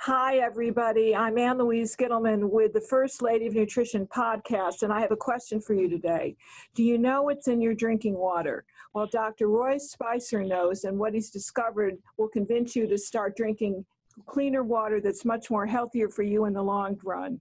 Hi, everybody. I'm Louise with the First Lady of Nutrition podcast, and I have a question for you today. Do you know what's in your drinking water? Well, Dr. Roy Speiser knows, and what he's discovered will convince you to start drinking cleaner water that's much more healthier for you in the long run.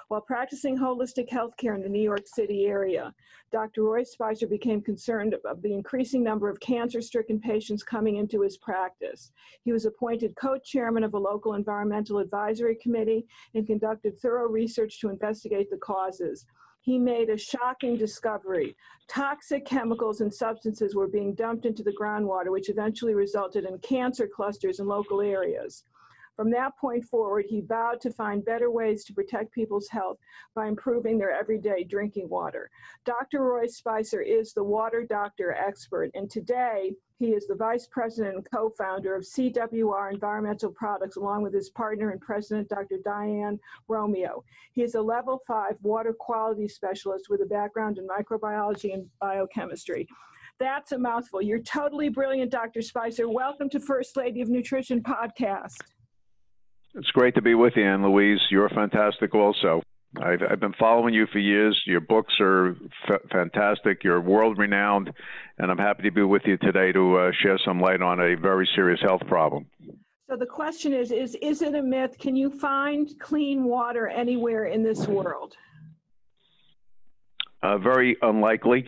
While practicing holistic healthcare in the New York City area, Dr. Roy Speiser became concerned of the increasing number of cancer-stricken patients coming into his practice. He was appointed co-chairman of a local environmental advisory committee and conducted thorough research to investigate the causes. He made a shocking discovery. Toxic chemicals and substances were being dumped into the groundwater, which eventually resulted in cancer clusters in local areas. From that point forward, he vowed to find better ways to protect people's health by improving their everyday drinking water. Dr. Roy Speiser is the water doctor expert, and today he is the vice president and co-founder of CWR Environmental Products, along with his partner and president, Dr. Diane Romeo. He is a level 5 water quality specialist with a background in microbiology and biochemistry. That's a mouthful. You're totally brilliant, Dr. Speiser. Welcome to First Lady of Nutrition podcast. It's great to be with you, Louise. You're fantastic also. I've been following you for years. Your books are fantastic. You're world-renowned, and I'm happy to be with you today to share some light on a very serious health problem. So the question is it a myth? Can you find clean water anywhere in this world? Very unlikely.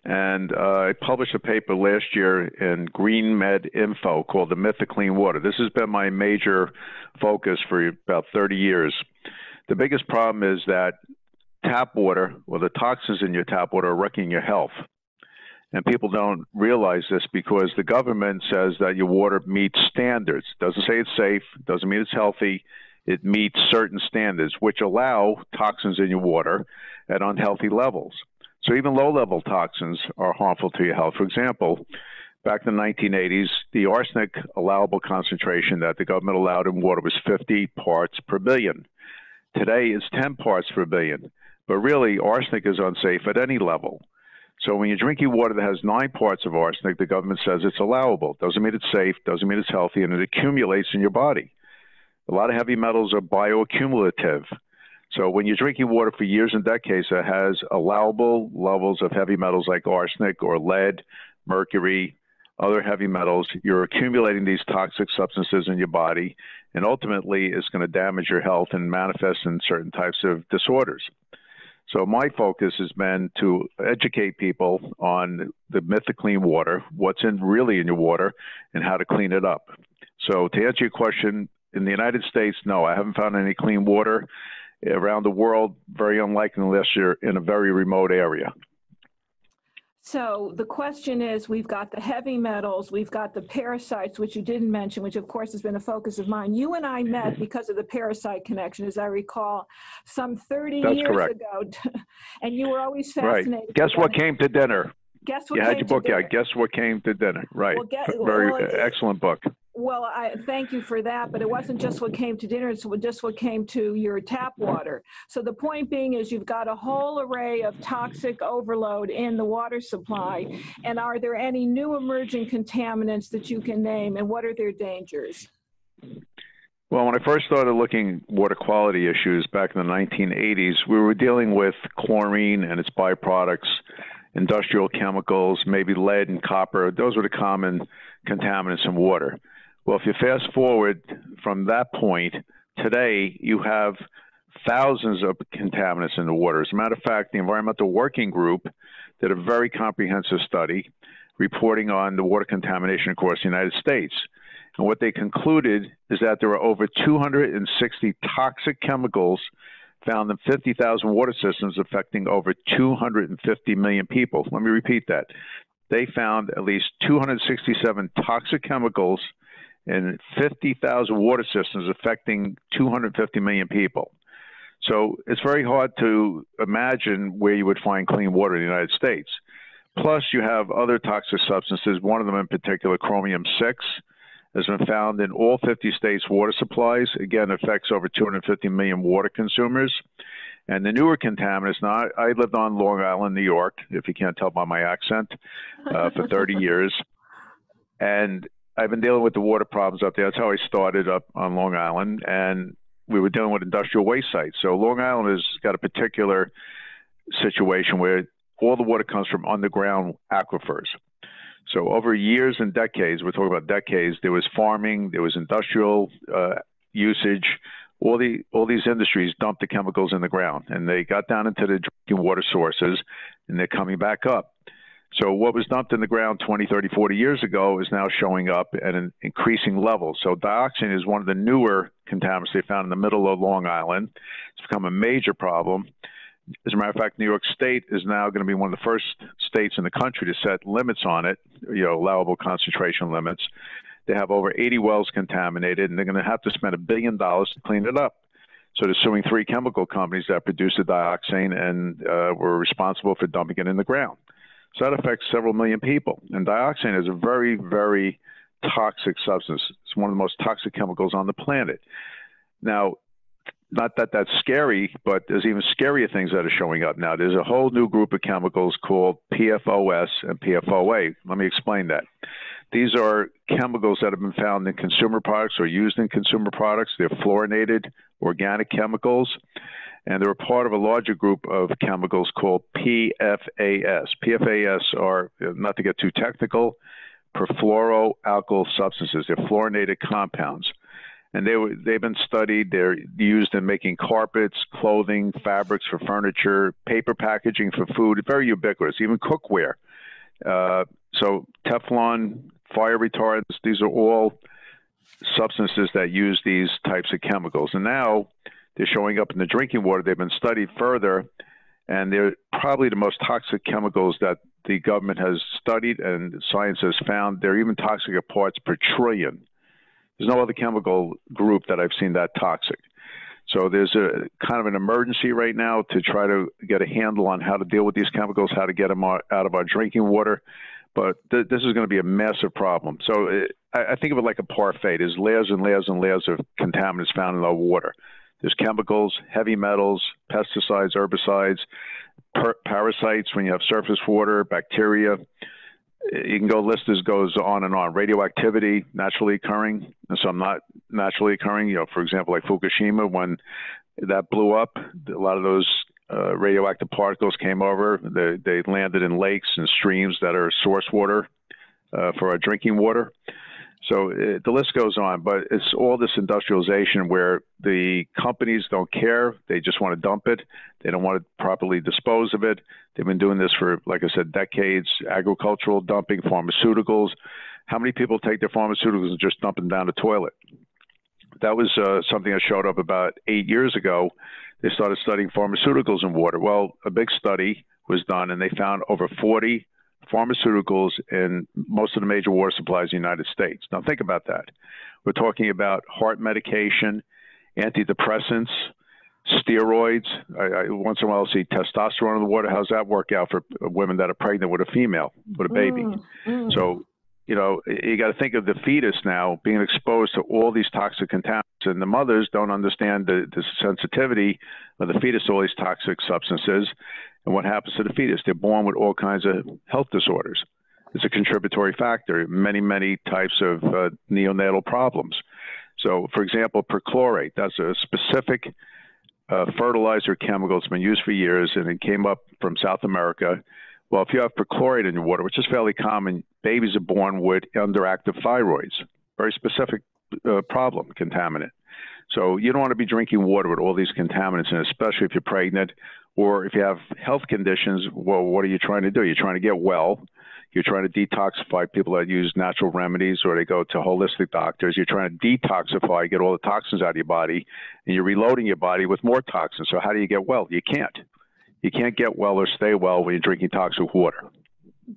And I published a paper last year in Green Med Info called The Myth of Clean Water. This has been my major focus for about 30 years. The biggest problem is that tap water, or the toxins in your tap water, are wrecking your health. And people don't realize this because the government says that your water meets standards. It doesn't say it's safe, doesn't mean it's healthy. It meets certain standards, which allow toxins in your water at unhealthy levels. So even low-level toxins are harmful to your health. For example, back in the 1980s, the arsenic allowable concentration that the government allowed in water was 50 parts per billion. Today, it's 10 parts per billion. But really, arsenic is unsafe at any level. So when you're drinking water that has 9 parts of arsenic, the government says it's allowable. Doesn't mean it's safe, doesn't mean it's healthy, and it accumulates in your body. A lot of heavy metals are bioaccumulative. So when you're drinking water for years and decades that has allowable levels of heavy metals like arsenic or lead, mercury, other heavy metals, you're accumulating these toxic substances in your body, and ultimately it's going to damage your health and manifest in certain types of disorders. So my focus has been to educate people on the myth of clean water, what's really in your water, and how to clean it up. So to answer your question, in the United States, no, I haven't found any clean water. Around the world, very unlikely unless you're in a very remote area. So the question is, we've got the heavy metals, we've got the parasites, which you didn't mention, which of course has been a focus of mine. You and I met because of the parasite connection, as I recall, some 30 That's years correct. ago. And you were always fascinated. Right. Guess what came to dinner? Guess what you came had your to book dinner? out. Guess what came to dinner? Right. Well, excellent book. Well, I thank you for that, but it wasn't just what came to dinner, it's just what came to your tap water. So the point being is you've got a whole array of toxic overload in the water supply, and are there any new emerging contaminants that you can name, and what are their dangers? Well, when I first started looking at water quality issues back in the 1980s, we were dealing with chlorine and its byproducts, industrial chemicals, maybe lead and copper. Those were the common contaminants in water. Well, if you fast forward from that point, today you have thousands of contaminants in the water. As a matter of fact, the Environmental Working Group did a very comprehensive study reporting on the water contamination across the United States. And what they concluded is that there are over 260 toxic chemicals found in 50,000 water systems affecting over 250 million people. Let me repeat that. They found at least 267 toxic chemicals in 50,000 water systems affecting 250 million people. So it's very hard to imagine where you would find clean water in the United States. Plus, you have other toxic substances, one of them in particular, chromium-6, has been found in all 50 states' water supplies. Again, affects over 250 million water consumers. And the newer contaminants, now I lived on Long Island, New York, if you can't tell by my accent, for 30 years. And I've been dealing with the water problems up there. That's how I started up on Long Island, and we were dealing with industrial waste sites. So Long Island has got a particular situation where all the water comes from underground aquifers. So over years and decades, we're talking about decades, there was farming, there was industrial usage. All these industries dumped the chemicals in the ground, and they got down into the drinking water sources, and they're coming back up. So what was dumped in the ground 20, 30, 40 years ago is now showing up at an increasing level. So dioxin is one of the newer contaminants they found in the middle of Long Island. It's become a major problem. As a matter of fact, New York State is now going to be one of the first states in the country to set limits on it, allowable concentration limits. They have over 80 wells contaminated, and they're going to have to spend $1 billion to clean it up. So they're suing 3 chemical companies that produce the dioxin and were responsible for dumping it in the ground. So that affects several million people. And dioxin is a very, very toxic substance. It's one of the most toxic chemicals on the planet. Now, not that that's scary, but there's even scarier things that are showing up now. There's a whole new group of chemicals called PFOS and PFOA. Let me explain that. These are chemicals that have been found in consumer products or used in consumer products. They're fluorinated organic chemicals, and they're a part of a larger group of chemicals called PFAS. PFAS are, not to get too technical, perfluoroalkyl substances. They're fluorinated compounds. And they've been studied. They're used in making carpets, clothing, fabrics for furniture, paper packaging for food, very ubiquitous, even cookware. So Teflon, fire retardants, these are all substances that use these types of chemicals. And now they're showing up in the drinking water. They've been studied further, and they're probably the most toxic chemicals that the government has studied and science has found. They're even toxic at parts per trillion. There's no other chemical group that I've seen that toxic. So there's a kind of an emergency right now to try to get a handle on how to deal with these chemicals, how to get them out of our drinking water. But this is going to be a massive problem. So I think of it like a parfait. There's layers and layers and layers of contaminants found in our water. There's chemicals, heavy metals, pesticides, herbicides, parasites when you have surface water, bacteria. You can go, list this goes on and on. Radioactivity, naturally occurring, and some not naturally occurring. For example, like Fukushima, when that blew up, a lot of those radioactive particles came over. They landed in lakes and streams that are source water for our drinking water. So the list goes on, but it's all this industrialization where the companies don't care. They just want to dump it. They don't want to properly dispose of it. They've been doing this for, like I said, decades. Agricultural dumping, pharmaceuticals. How many people take their pharmaceuticals and just dump them down the toilet? That was something that showed up about 8 years ago. They started studying pharmaceuticals in water. Well, a big study was done, and they found over 40 pharmaceuticals in most of the major water supplies in the United States. Now, think about that. We're talking about heart medication, antidepressants, steroids. I once in a while see testosterone in the water. How's that work out for women that are pregnant with a female, with a baby? So, you got to think of the fetus now being exposed to all these toxic contaminants, and the mothers don't understand the sensitivity of the fetus to all these toxic substances. And what happens to the fetus? They're born with all kinds of health disorders. It's a contributory factor, many, many types of neonatal problems. So, for example, perchlorate, that's a specific fertilizer chemical. It's been used for years, and it came up from South America. Well, if you have perchlorate in your water, which is fairly common, babies are born with underactive thyroids, very specific problem, contaminant. So you don't want to be drinking water with all these contaminants, and especially if you're pregnant or if you have health conditions. Well, what are you trying to do? You're trying to get well. You're trying to detoxify. People that use natural remedies or they go to holistic doctors. You're trying to detoxify, get all the toxins out of your body, and you're reloading your body with more toxins. So how do you get well? You can't. You can't get well or stay well when you're drinking toxic water.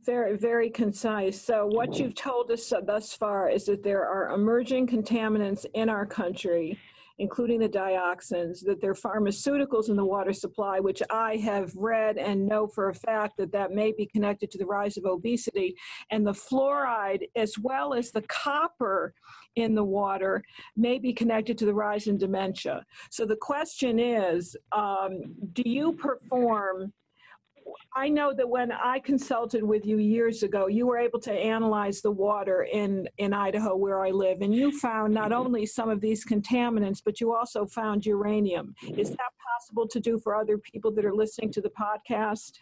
Very, very concise. So what you've told us thus far is that there are emerging contaminants in our country, including the dioxins, that there are pharmaceuticals in the water supply, which I have read and know for a fact that may be connected to the rise of obesity, and the fluoride as well as the copper in the water may be connected to the rise in dementia. So the question is, do you perform I know that when I consulted with you years ago, you were able to analyze the water in Idaho where I live, and you found not only some of these contaminants, but you also found uranium. Is that possible to do for other people that are listening to the podcast?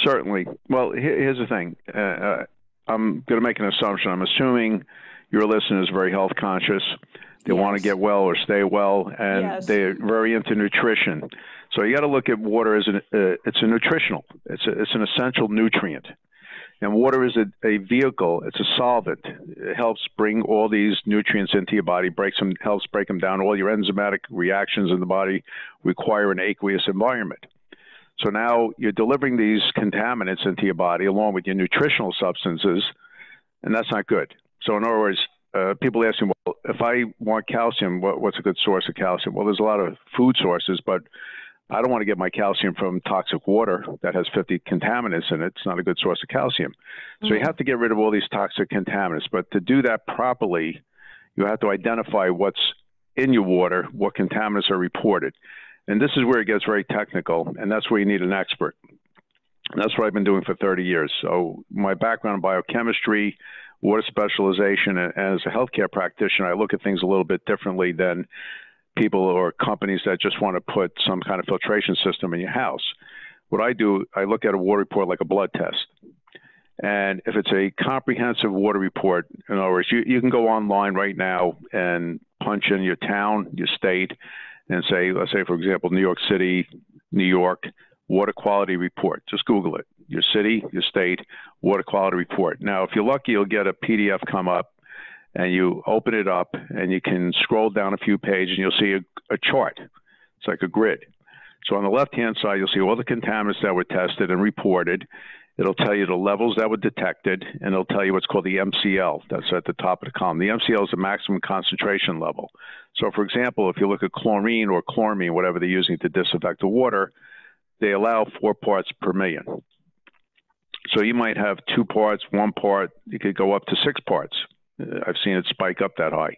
Certainly. Well, here's the thing. I'm going to make an assumption. I'm assuming your listener is very health conscious. They want to get well or stay well, and they're very into nutrition. So you got to look at water as it's a nutritional. It's an essential nutrient, and water is a vehicle. It's a solvent. It helps bring all these nutrients into your body, helps break them down. All your enzymatic reactions in the body require an aqueous environment. So now you're delivering these contaminants into your body along with your nutritional substances, and that's not good. So in other words, people ask me, well, if I want calcium, what's a good source of calcium? Well, there's a lot of food sources, but I don't want to get my calcium from toxic water that has 50 contaminants in it. It's not a good source of calcium. So you have to get rid of all these toxic contaminants. But to do that properly, you have to identify what's in your water, what contaminants are reported. And this is where it gets very technical, and that's where you need an expert. And that's what I've been doing for 30 years. So my background in biochemistry, water specialization, and as a healthcare practitioner, I look at things a little bit differently than people or companies that just want to put some kind of filtration system in your house. What I do, I look at a water report like a blood test. And if it's a comprehensive water report, in other words, you can go online right now and punch in your town, your state, and say, let's say, for example, New York City, New York, water quality report. Just Google it. Your city, your state, water quality report. Now, if you're lucky, you'll get a PDF come up, and you open it up, and you can scroll down a few pages, and you'll see a chart. It's like a grid. So on the left-hand side, you'll see all the contaminants that were tested and reported. It'll tell you the levels that were detected, and it'll tell you what's called the MCL. That's at the top of the column. The MCL is the maximum concentration level. So, for example, if you look at chlorine or chloramine, whatever they're using to disinfect the water, they allow 4 parts per million. So you might have 2 parts, 1 part. You could go up to 6 parts. I've seen it spike up that high.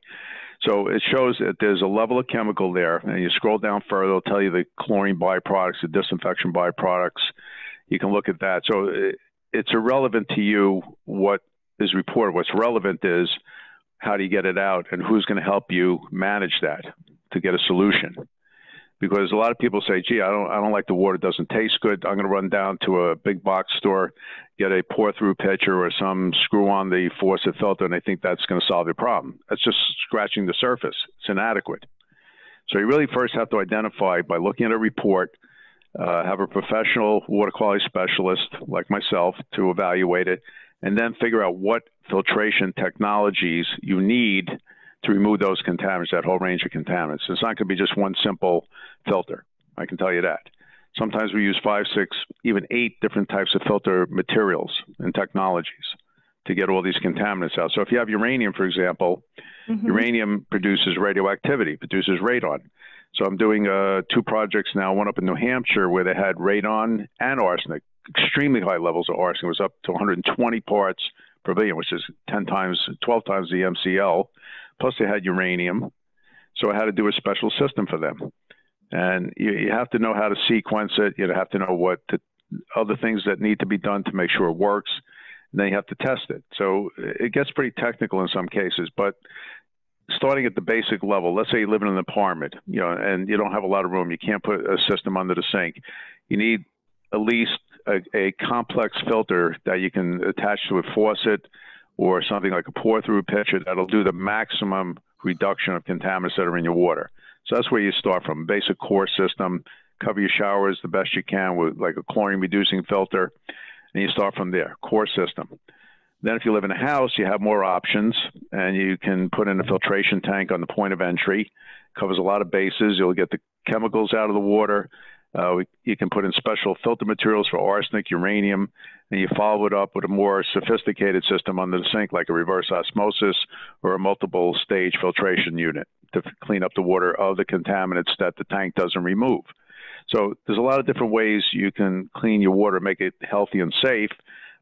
So it shows that there's a level of chemical there, and you scroll down further, it'll tell you the chlorine byproducts, the disinfection byproducts. You can look at that. So it's irrelevant to you what is reported. What's relevant is how do you get it out, and who's going to help you manage that to get a solution. Because a lot of people say, gee, I don't like the water, it doesn't taste good. I'm going to run down to a big box store, get a pour-through pitcher or some screw on the faucet filter, and they think that's going to solve their problem. That's just scratching the surface. It's inadequate. So you really first have to identify by looking at a report, have a professional water quality specialist like myself to evaluate it, and then figure out what filtration technologies you need to remove those contaminants, that whole range of contaminants. It's not going to be just one simple filter. I can tell you that. Sometimes we use 5, 6, even 8 different types of filter materials and technologies to get all these contaminants out. So if you have uranium, for example, uranium produces radioactivity, produces radon. So I'm doing 2 projects now, one up in New Hampshire where they had radon and arsenic, extremely high levels of arsenic. It was up to 120 parts per billion, which is 12 times the MCL. Plus they had uranium. So I had to do a special system for them. And you have to know how to sequence it. You have to know what other things that need to be done to make sure it works. And then you have to test it. So it gets pretty technical in some cases. But starting at the basic level, let's say you live in an apartment, and you don't have a lot of room. You can't put a system under the sink. You need at least a complex filter that you can attach to a faucet or something like a pour-through pitcher that'll do the maximum reduction of contaminants that are in your water. So that's where you start from. Basic core system, cover your showers the best you can with like a chlorine-reducing filter, and you start from there, core system. Then if you live in a house, you have more options, and you can put in a filtration tank on the point of entry. Covers a lot of bases. You'll get the chemicals out of the water. You can put in special filter materials for arsenic, uranium, and you follow it up with a more sophisticated system under the sink, like a reverse osmosis or a multiple stage filtration unit to clean up the water of the contaminants that the tank doesn't remove. So there's a lot of different ways you can clean your water, make it healthy and safe,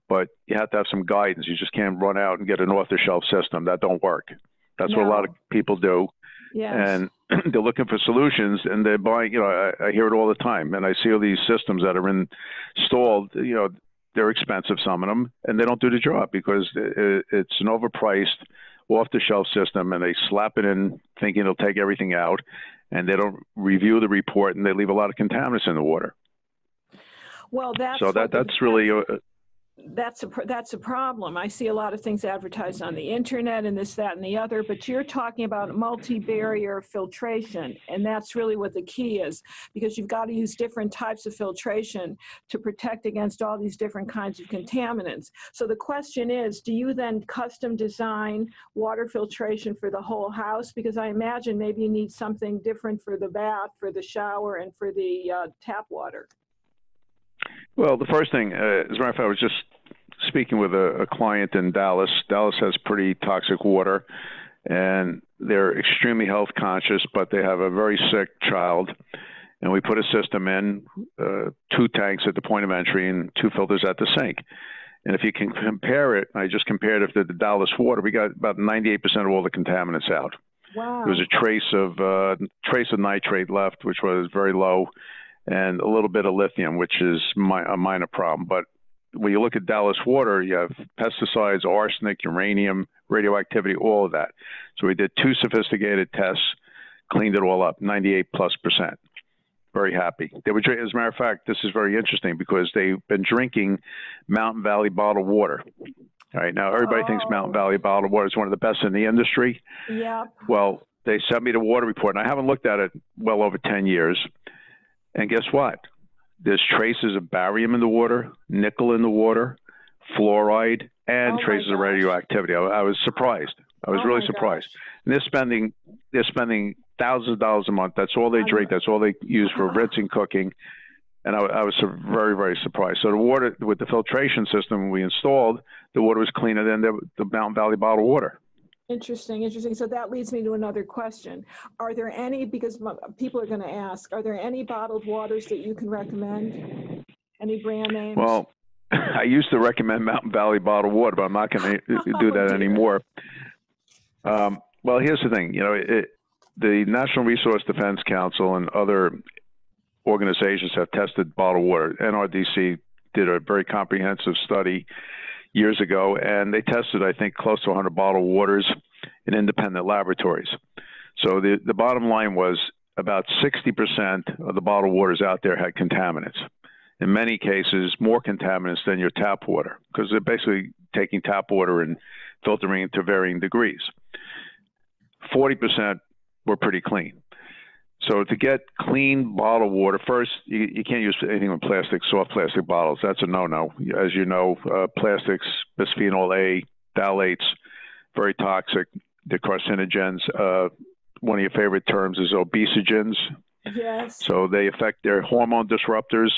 but you have to have some guidance. You just can't run out and get an off-the-shelf system. That don't work. That's what a lot of people do. Yes. And they're looking for solutions, and they're buying. I hear it all the time, and I see all these systems that are installed. They're expensive, some of them, and they don't do the job because it's an overpriced, off-the-shelf system, and they slap it in thinking it'll take everything out, and they don't review the report, and they leave a lot of contaminants in the water. Well, that's a problem. I see a lot of things advertised on the internet and this, that, and the other, but you're talking about multi-barrier filtration, and that's really what the key is, because you've got to use different types of filtration to protect against all these different kinds of contaminants. So the question is, do you then custom design water filtration for the whole house? Because I imagine maybe you need something different for the bath, for the shower, and for the tap water. Well, the first thing, as a matter of fact, I was just speaking with a client in Dallas. Dallas has pretty toxic water, and they're extremely health conscious, but they have a very sick child. And we put a system in, 2 tanks at the point of entry and 2 filters at the sink. And if you can compare it, I just compared it to the Dallas water, we got about 98% of all the contaminants out. Wow. There was a trace of nitrate left, which was very low, and a little bit of lithium, which is a minor problem. But when you look at Dallas water, you have pesticides, arsenic, uranium, radioactivity, all of that. So we did 2 sophisticated tests, cleaned it all up, 98+%. Very happy. They were, as a matter of fact, this is very interesting because they've been drinking Mountain Valley bottled water. All right, now everybody thinks Mountain Valley bottled water is one of the best in the industry. Yeah. Well, they sent me the water report, and I haven't looked at it well over 10 years. And guess what? There's traces of barium in the water, nickel in the water, fluoride, and traces of radioactivity. I was surprised. I was really surprised. And they're spending thousands of dollars a month. That's all they drink. That's all they use for rinsing, cooking. And I was very, very surprised. So the water, with the filtration system we installed, the water was cleaner than the Mountain Valley bottled water. Interesting. So that leads me to another question. Are there any, because people are going to ask, are there any bottled waters that you can recommend? Any brand names? Well, I used to recommend Mountain Valley bottled water, but I'm not going to do that anymore. Well, here's the thing. The National Resource Defense Council and other organizations have tested bottled water. NRDC did a very comprehensive study years ago, and they tested, I think, close to 100 bottled waters in independent laboratories. So the bottom line was about 60% of the bottled waters out there had contaminants. In many cases, more contaminants than your tap water, because they're basically taking tap water and filtering it to varying degrees. 40% were pretty clean. So to get clean bottled water, first, you can't use anything with plastic, soft plastic bottles. That's a no-no. As you know, plastics, bisphenol A, phthalates, very toxic. They're carcinogens. One of your favorite terms is obesogens. Yes. So they affect their hormone disruptors,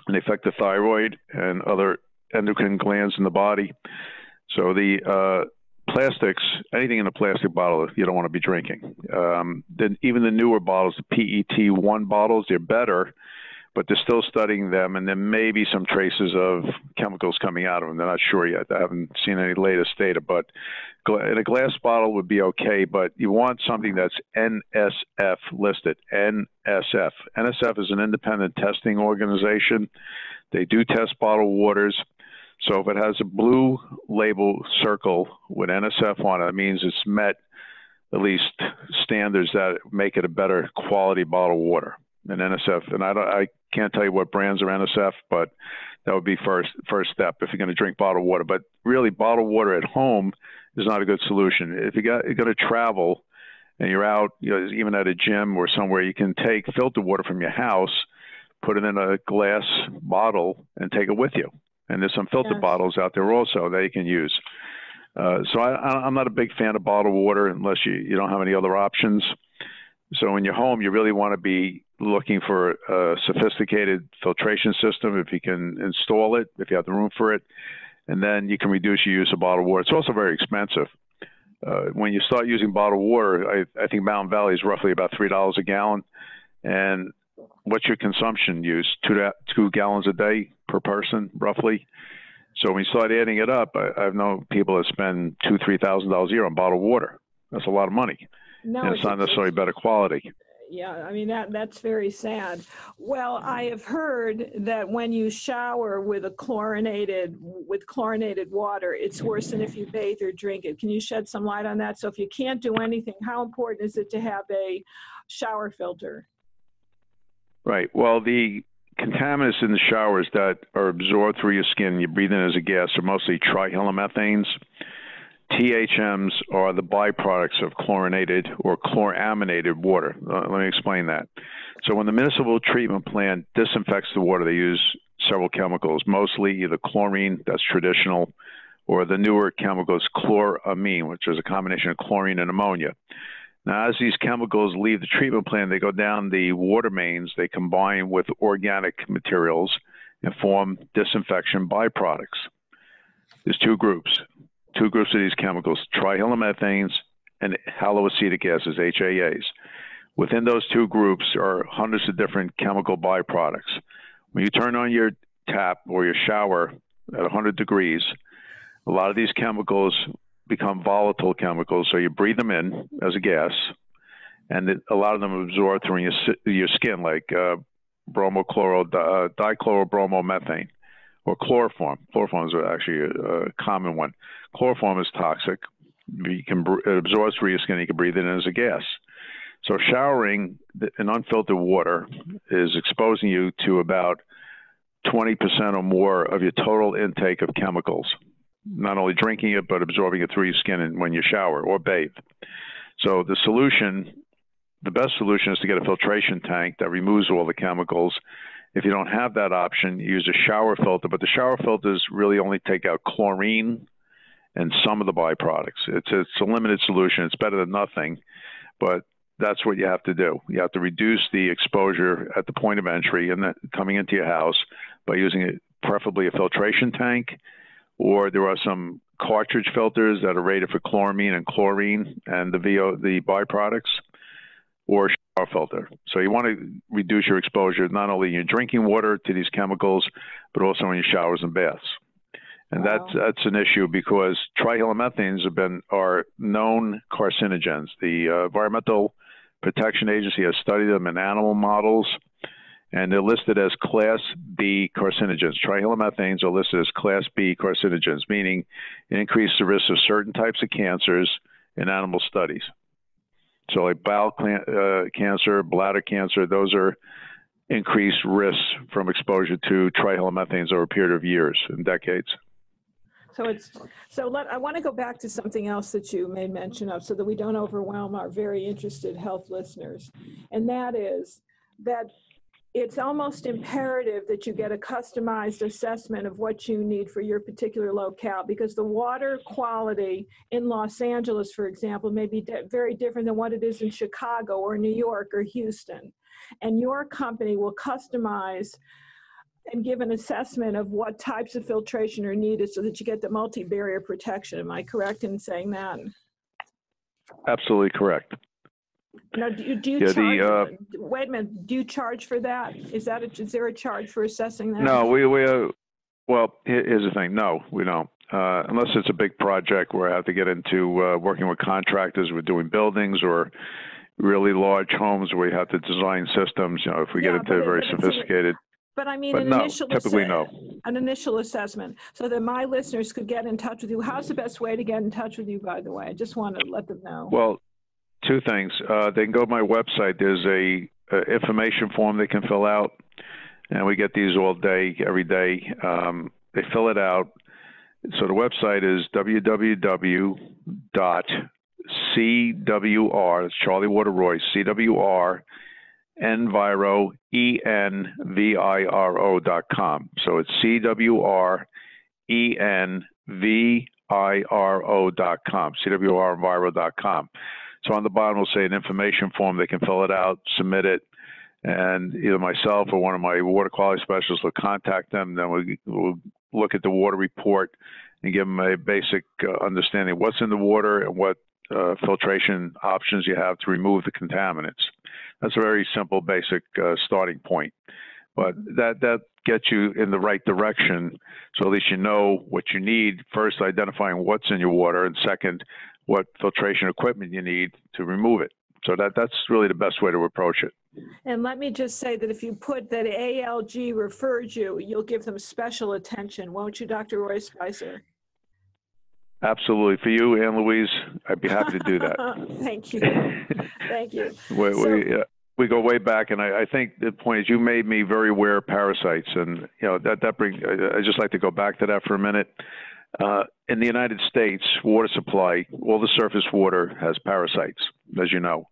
and they affect the thyroid and other endocrine glands in the body. So the plastics, anything in a plastic bottle, you don't want to be drinking. Then even the newer bottles, the PET1 bottles, they're better, but they're still studying them, and there may be some traces of chemicals coming out of them. They're not sure yet. I haven't seen any latest data, but in a glass bottle would be okay, but you want something that's NSF listed, NSF. NSF is an independent testing organization. They do test bottled waters. So if it has a blue label circle with NSF on it, it means it's met at least standards that make it a better quality bottled water than NSF. And I can't tell you what brands are NSF, but that would be first step if you're going to drink bottled water. But really, bottled water at home is not a good solution. If you're going to travel and you're out, even at a gym or somewhere, you can take filtered water from your house, put it in a glass bottle, and take it with you. And there's some filter bottles out there also that you can use. So I'm not a big fan of bottled water unless you don't have any other options. So in your home, you really want to be looking for a sophisticated filtration system if you can install it, if you have the room for it. And then you can reduce your use of bottled water. It's also very expensive. When you start using bottled water, I think Mountain Valley is roughly about $3 a gallon. And what's your consumption use? 2 gallons a day per person, roughly. So when you start adding it up, I've known people that spend $2,000 to $3,000 a year on bottled water. That's a lot of money. No, and it's not necessarily better quality. yeah, I mean, that's very sad. Well, I have heard that when you shower with chlorinated water, it's worse than if you bathe or drink it. Can you shed some light on that? So if you can't do anything, how important is it to have a shower filter? Right. Well, the contaminants in the showers that are absorbed through your skin, you breathe in as a gas, are mostly trihylomethanes. THMs are the byproducts of chlorinated or chloraminated water. Let me explain that. So when the municipal treatment plant disinfects the water, they use several chemicals, mostly either chlorine, that's traditional, or the newer chemicals chloramine, which is a combination of chlorine and ammonia. Now, as these chemicals leave the treatment plant, they go down the water mains, they combine with organic materials and form disinfection byproducts. There's two groups of these chemicals, trihylomethanes and haloacetic acids, HAAs. Within those two groups are hundreds of different chemical byproducts. When you turn on your tap or your shower at 100 degrees, a lot of these chemicals become volatile chemicals, so you breathe them in as a gas, and a lot of them absorb through your skin, like dichlorobromomethane. Or chloroform. Chloroform is actually a common one. Chloroform is toxic. It absorbs through your skin. You can breathe it in as a gas. So showering in unfiltered water is exposing you to about 20% or more of your total intake of chemicals. Not only drinking it, but absorbing it through your skin when you shower or bathe. So the best solution is to get a filtration tank that removes all the chemicals. If you don't have that option, use a shower filter, but the shower filters really only take out chlorine and some of the byproducts. It's a limited solution. It's better than nothing, but that's what you have to do. You have to reduce the exposure at the point of entry and coming into your house by using preferably a filtration tank, or there are some cartridge filters that are rated for chloramine and chlorine and the byproducts, or shower filter. So you want to reduce your exposure not only in your drinking water to these chemicals, but also in your showers and baths. And Wow. that's an issue because trihylomethanes are known carcinogens. The Environmental Protection Agency has studied them in animal models, and they're listed as Class B carcinogens. Trihylomethanes are listed as Class B carcinogens, meaning it increases the risk of certain types of cancers in animal studies. So like bowel cancer, bladder cancer, those are increased risks from exposure to trihylomethanes over a period of years and decades. I want to go back to something else that you made mention of so that we don't overwhelm our very interested health listeners. And that is that it's almost imperative that you get a customized assessment of what you need for your particular locale, because the water quality in Los Angeles, for example, may be very different than what it is in Chicago or New York or Houston. And your company will customize and give an assessment of what types of filtration are needed so that you get the multi-barrier protection. Am I correct in saying that? Absolutely correct. Now, do you charge? Wait a minute. Do you charge for that? Is there a charge for assessing that? No, well, here's the thing. No, we don't. Unless it's a big project where I have to get into working with contractors, we're doing buildings or really large homes where we have to design systems. You know, if we get into very sophisticated. But I mean, typically no. An initial assessment, so that my listeners could get in touch with you. How's the best way to get in touch with you, by the way? I just want to let them know. Well, two things. They can go to my website. There's a information form they can fill out, and we get these all day, every day. They fill it out. So the website is www.cwr, that's Charlie Water Roy, CWR, Enviro, ENVIRO.com. So it's CWR, ENVIRO.com, CWRenviro.com. So on the bottom, we'll say an information form. They can fill it out, submit it, and either myself or one of my water quality specialists will contact them. Then we'll look at the water report and give them a basic understanding of what's in the water and what filtration options you have to remove the contaminants. That's a very simple, basic starting point. But that gets you in the right direction, so at least you know what you need. First, identifying what's in your water, and second, what filtration equipment you need to remove it. So that's really the best way to approach it. And let me just say that if you put that ALG referred you, you'll give them special attention, won't you, Dr. Roy Speiser? Absolutely. For you and Louise, I'd be happy to do that. Thank you. Thank you. We go way back, and I think the point is you made me very aware of parasites, and that brings. I just like to go back to that for a minute. In the United States, water supply, all the surface water has parasites, as you know,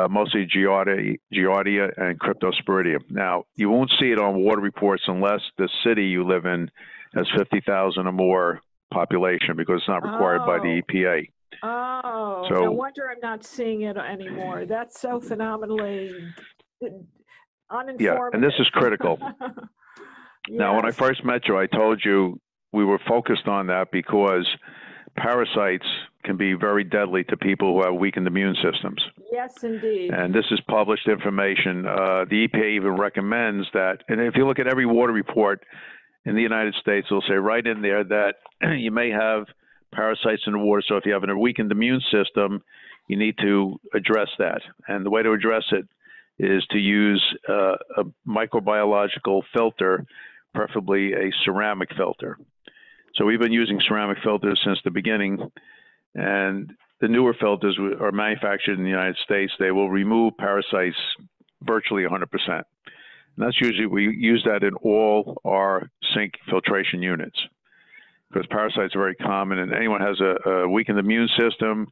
mostly Giardia and Cryptosporidium. Now, you won't see it on water reports unless the city you live in has 50,000 or more population, because it's not required by the EPA. Oh, no wonder I'm not seeing it anymore. That's so phenomenally uninformative. Yeah, and this is critical. Yes. Now, when I first met you, I told you we were focused on that because parasites can be very deadly to people who have weakened immune systems. Yes, indeed. And this is published information. The EPA even recommends that, and if you look at every water report in the United States, it'll say right in there that you may have parasites in the water. So if you have a weakened immune system, you need to address that. And the way to address it is to use a microbiological filter, preferably a ceramic filter. So we've been using ceramic filters since the beginning, and the newer filters are manufactured in the United States. They will remove parasites virtually 100%. And that's usually, we use that in all our sink filtration units, because parasites are very common, and anyone has a weakened immune system,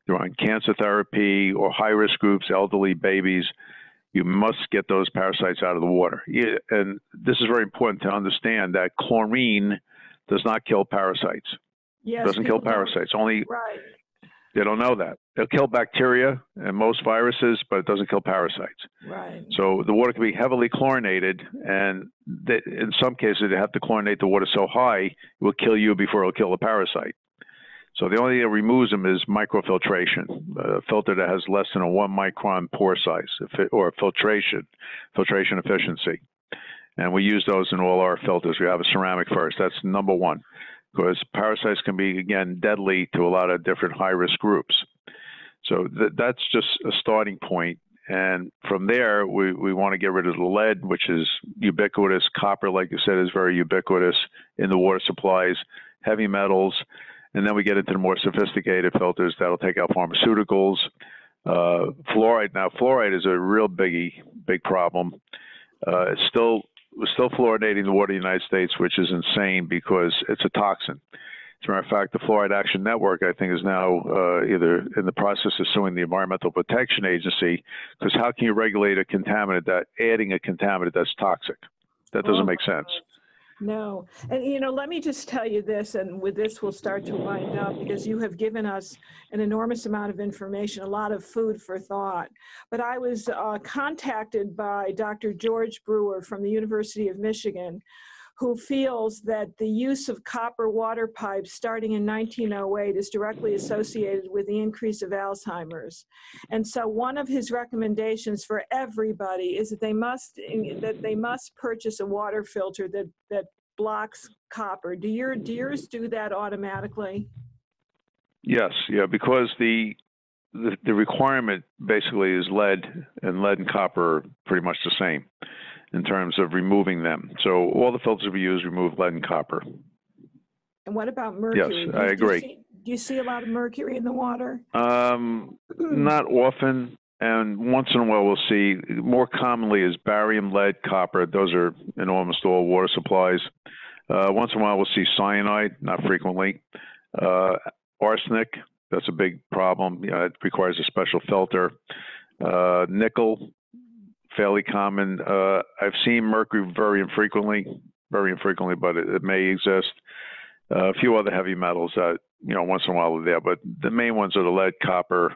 they're on cancer therapy or high-risk groups, elderly, babies, you must get those parasites out of the water. And this is very important to understand that chlorine does not kill parasites. Yes, doesn't kill parasites. Only right. They don't know that. It'll kill bacteria and most viruses, but it doesn't kill parasites. Right. So the water can be heavily chlorinated, and in some cases they have to chlorinate the water so high it will kill you before it'll kill the parasite. So the only thing that removes them is microfiltration, a filter that has less than a 1 micron pore size, or filtration efficiency. And we use those in all our filters. We have a ceramic first. That's number one, because parasites can be, again, deadly to a lot of different high-risk groups. So that's just a starting point. And from there, we want to get rid of the lead, which is ubiquitous. Copper, like you said, is very ubiquitous in the water supplies, heavy metals. And then we get into the more sophisticated filters that'll take out pharmaceuticals. Fluoride. Now, fluoride is a real big problem. We're still fluoridating the water in the United States, which is insane because it's a toxin. As a matter of fact, the Fluoride Action Network, I think, is now either in the process of suing the Environmental Protection Agency, because how can you regulate a contaminant adding a contaminant that's toxic? That doesn't make sense. No. And, let me just tell you this, and with this we'll start to wind up, because you have given us an enormous amount of information, a lot of food for thought. But I was contacted by Dr. George Brewer from the University of Michigan, who feels that the use of copper water pipes starting in 1908 is directly associated with the increase of Alzheimer's. And so one of his recommendations for everybody is that they must purchase a water filter that blocks copper. Do yours do that automatically? Yes, yeah, because the requirement basically is lead, and lead and copper are pretty much the same in terms of removing them. So all the filters we use remove lead and copper. And what about mercury? Yes, I agree. Do you see a lot of mercury in the water? Not often, and once in a while we'll see. More commonly is barium, lead, copper. Those are in almost all water supplies. Once in a while we'll see cyanide, not frequently. Arsenic, that's a big problem. It requires a special filter. Nickel, fairly common. I've seen mercury very infrequently, but it may exist. A few other heavy metals that, once in a while are there, but the main ones are the lead, copper,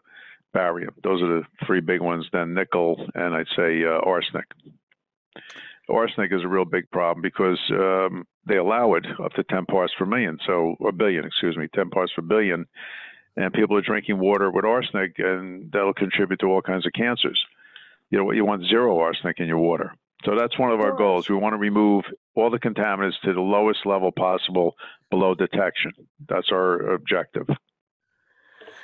barium. Those are the three big ones, then nickel, and I'd say arsenic. Arsenic is a real big problem because they allow it up to 10 parts per million, 10 parts per billion, and people are drinking water with arsenic, and that'll contribute to all kinds of cancers. You want zero arsenic in your water. So that's one of our goals. We want to remove all the contaminants to the lowest level possible below detection. That's our objective.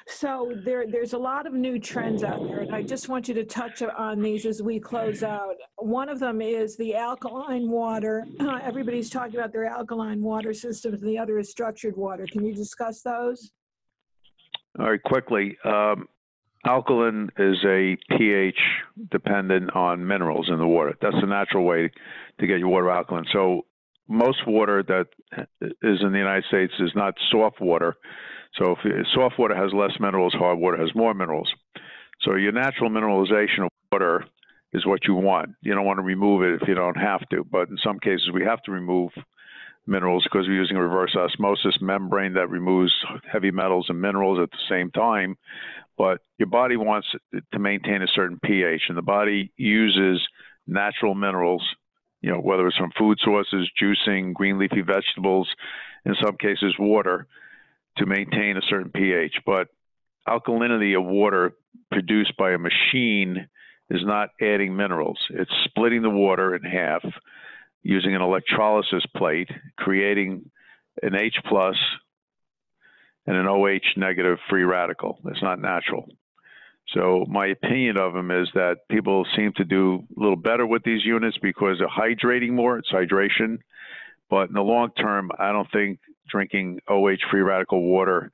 So there's a lot of new trends out there, and I just want you to touch on these as we close out. One of them is the alkaline water. Everybody's talking about their alkaline water systems, and the other is structured water. Can you discuss those? All right, quickly. Alkaline is a pH dependent on minerals in the water. That's the natural way to get your water alkaline. So most water that is in the United States is not soft water. So if soft water has less minerals, hard water has more minerals. So your natural mineralization of water is what you want. You don't want to remove it if you don't have to. But in some cases, we have to remove minerals because we're using a reverse osmosis membrane that removes heavy metals and minerals at the same time. But your body wants to maintain a certain pH, and the body uses natural minerals, you know, whether it's from food sources, juicing, green leafy vegetables, in some cases water, to maintain a certain pH. But alkalinity of water produced by a machine is not adding minerals. It's splitting the water in half using an electrolysis plate, creating an H plus and an OH negative free radical. It's not natural. So my opinion of them is that people seem to do a little better with these units because they're hydrating more. It's hydration. But in the long term, I don't think drinking OH free radical water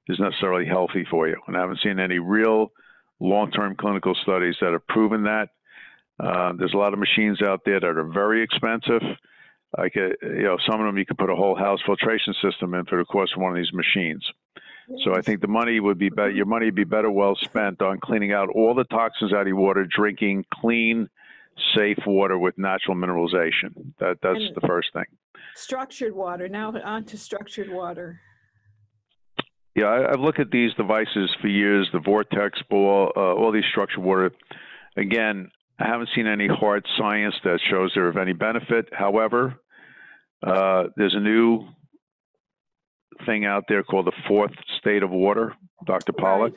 is necessarily healthy for you. And I haven't seen any real long-term clinical studies that have proven that. There's a lot of machines out there that are very expensive. Like, you know, some of them you could put a whole house filtration system in for the cost of one of these machines. So I think the money would be better. Your money would be better well spent on cleaning out all the toxins out of your water, drinking clean, safe water with natural mineralization. That's the first thing. Structured water. Now on to structured water. Yeah, I've looked at these devices for years, the Vortex, all these structured water. Again, I haven't seen any hard science that shows they're of any benefit. However, there's a new thing out there called the fourth state of water, Dr. Pollack.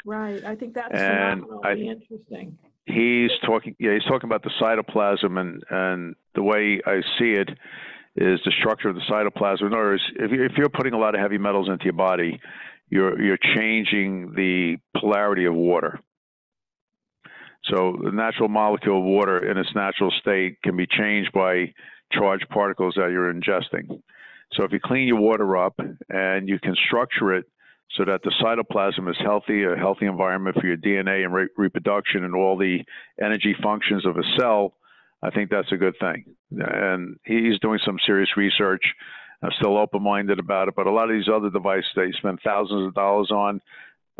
Right. I think that's phenomenally interesting. He's talking about the cytoplasm, and the way I see it is the structure of the cytoplasm. In other words, if you're putting a lot of heavy metals into your body, you're changing the polarity of water. So the natural molecule of water in its natural state can be changed by charged particles that you're ingesting. So if you clean your water up and you can structure it so that the cytoplasm is healthy, a healthy environment for your DNA and reproduction and all the energy functions of a cell, I think that's a good thing. And he's doing some serious research. I'm still open-minded about it, but a lot of these other devices that you spend thousands of dollars on,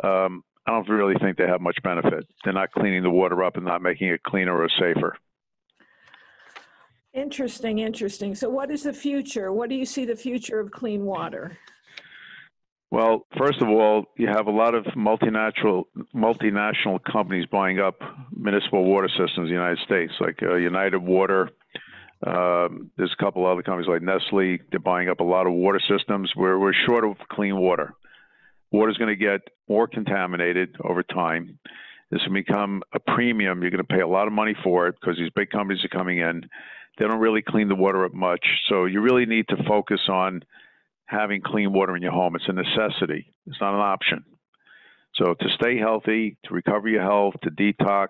I don't really think they have much benefit. They're not cleaning the water up and not making it cleaner or safer. Interesting, interesting. So what is the future? What do you see the future of clean water? Well, first of all, you have a lot of multinational companies buying up municipal water systems in the United States, like United Water. There's a couple other companies like Nestle. They're buying up a lot of water systems. We're short of clean water. Water's going to get more contaminated over time. This will become a premium. You're going to pay a lot of money for it because these big companies are coming in. They don't really clean the water up much. So you really need to focus on having clean water in your home. It's a necessity. It's not an option. So to stay healthy, to recover your health, to detox,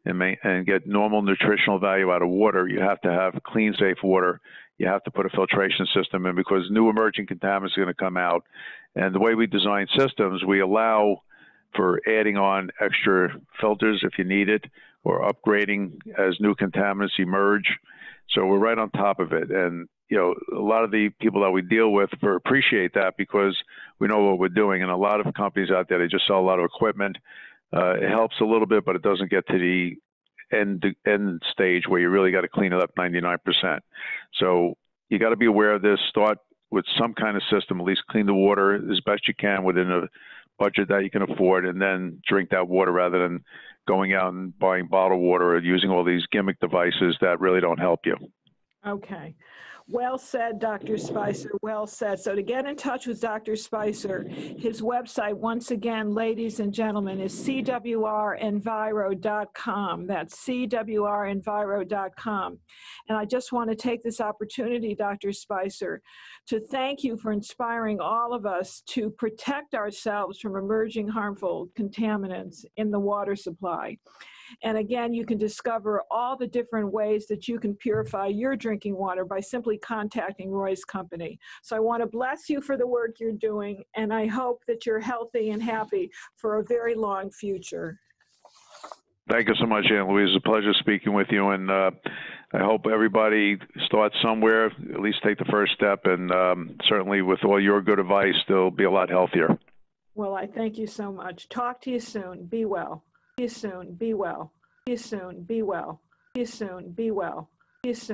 and get normal nutritional value out of water, you have to have clean, safe water. You have to put a filtration system in because new emerging contaminants are going to come out. And the way we design systems, we allow for adding on extra filters if you need it, or upgrading as new contaminants emerge. So we're right on top of it. And, you know, a lot of the people that we deal with appreciate that because we know what we're doing. And a lot of companies out there, they just sell a lot of equipment. It helps a little bit, but it doesn't get to the end stage where you really got to clean it up 99%. So you got to be aware of this. Start with some kind of system, at least clean the water as best you can within a budget that you can afford, and then drink that water rather than going out and buying bottled water or using all these gimmick devices that really don't help you. Okay. Well said, Dr. Speiser, well said. So to get in touch with Dr. Speiser, his website, once again, ladies and gentlemen, is cwrenviro.com. That's cwrenviro.com. And I just want to take this opportunity, Dr. Speiser, to thank you for inspiring all of us to protect ourselves from emerging harmful contaminants in the water supply. And again, you can discover all the different ways that you can purify your drinking water by simply contacting Roy's company. So I want to bless you for the work you're doing, and I hope that you're healthy and happy for a very long future. Thank you so much, Ann Louise. It's a pleasure speaking with you, and I hope everybody starts somewhere, at least take the first step, and certainly with all your good advice, they'll be a lot healthier. Well, I thank you so much. Talk to you soon. Be well. See you soon. Be well. See you soon. Be well. See you soon. Be well. See you soon.